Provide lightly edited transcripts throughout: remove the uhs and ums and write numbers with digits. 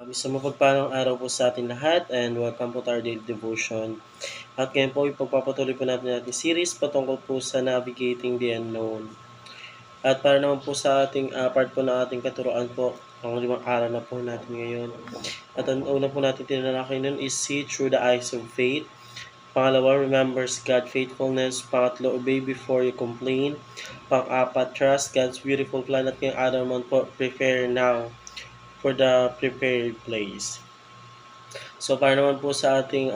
Isang mapagpalang araw po sa ating lahat and welcome po to our daily devotion. At ngayon po ipagpapatuloy po natin ating series patungkol po sa navigating the unknown. At para naman po sa ating part po ng ating katuroan po, ang limang araw na po natin ngayon. At ang una po natin tinalakay nun is see through the eyes of faith. Pangalawa, remembers God's faithfulness. Pangatlo, obey before you complain. Pang-apat, trust God's beautiful plan. At ngayong araw naman po, prepare now for the prepared place. So, para naman po sa ating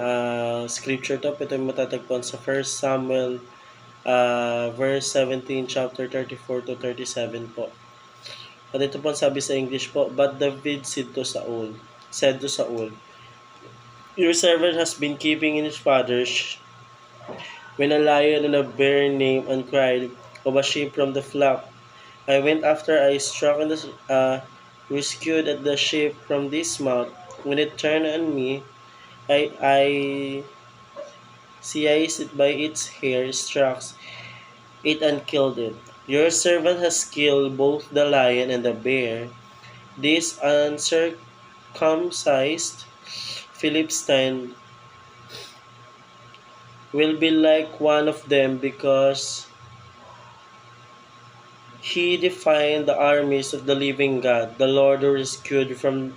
scripture to, ito yung matatagpuan sa 1 Samuel verse 17, chapter 34 to 37 po. At ito po sabi sa English po, But David said to Saul, Your servant has been keeping in his father's when a lion and a bear named and cried of a sheep from the flock. I went after I struck and rescued at the sheep from this mouth. When it turned on me, I seized it by its hair, struck it and killed it. Your servant has killed both the lion and the bear. This uncircumcised Philistine will be like one of them because he defied the armies of the living God, the Lord who rescued from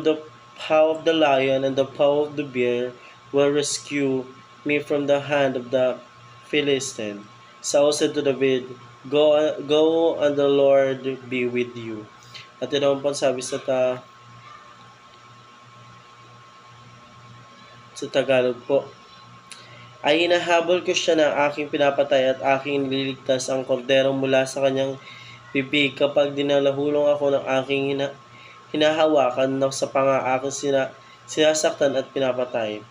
the paw of the lion and the paw of the bear will rescue me from the hand of the Philistine. Saul said to David, Go and the Lord be with you. At ito naman po sabi sa Tagalog po, ay hinahabol ko siya na aking pinapatay at aking nililigtas ang kordero mula sa kanyang bibig kapag dinalahulong ako ng aking hinahawakan sa panga aking sinasaktan at pinapatay.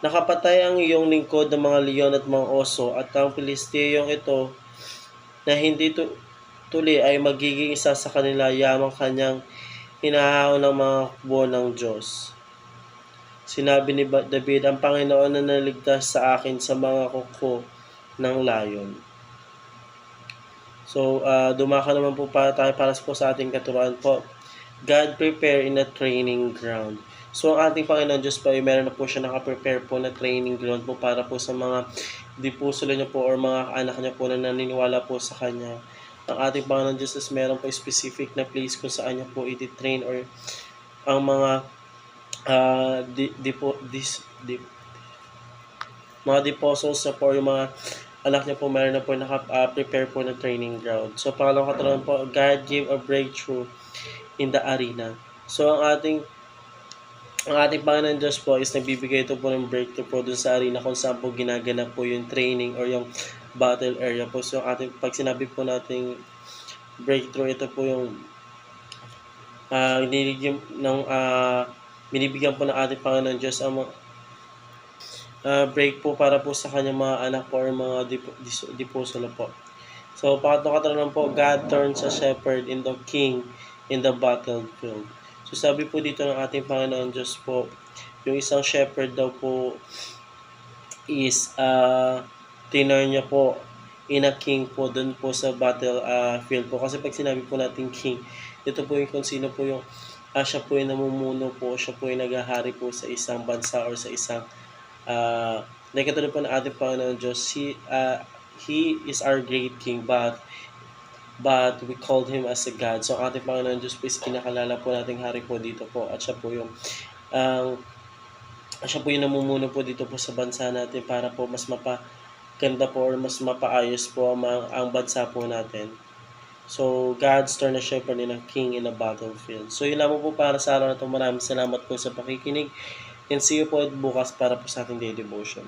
Nakapatay ang iyong lingkod ng mga leon at mga oso at ang Pilisteyong ito na hindi tuli ay magiging isa sa kanila yamang kanyang hinahaon ng mga hukbo ng Diyos. Sinabi ni David, ang Panginoon na naligtas sa akin sa mga kuko ng layon. So, dumaka naman po tayo para po sa ating katuruan po. God prepare in a training ground. So, ang ating Panginoon Diyos po ay meron na po siya nakaprepare po na training ground po para po sa mga dipusulo niya po or mga anak niya po na naniniwala po sa Kanya. Ang ating Panginoon Diyos is meron po specific na place kung saan niya po iti-train or ang mga mga deposits na po yung mga anak niya po meron na po naka-prepare po na training ground. So, pangalawang katuruan po, God gave a breakthrough in the arena. So, ang ating Panginoon Diyos po is nagbibigay ito po ng breakthrough po dun sa arena kung saan po ginaganap po yung training or yung battle area po. So, pag sinabi po nating breakthrough, ito po yung binibigyan po ng ating Panginoon Diyos ang break po para po sa kanyang mga anak po or mga deposolo po. So, pangatlong katanungan po, God turns a shepherd into king in the battlefield. So, sabi po dito ng ating Panginoon Diyos po, yung isang shepherd daw po is tinurn niya po in a king po dun po sa battlefield po. Kasi pag sinabi po natin king, ito po yung kung sino po yung siya po yung namumuno po, siya po yung naghahari po sa isang bansa or sa isang katulad po ng ating Panginoon Diyos, He is our great King, but we called Him as a God. So, ang ating Panginoon Diyos po is kinakalala po nating hari po dito po at siya po yung namumuno po dito po sa bansa natin para po mas mapaganda po or mas mapaayos po ang bansa po natin. So, God's turn a shepherd in a king in a battlefield. So, yun lamang po para sa araw na ito. Maraming salamat po sa pakikinig. And see you po bukas para po sa ating daily devotion.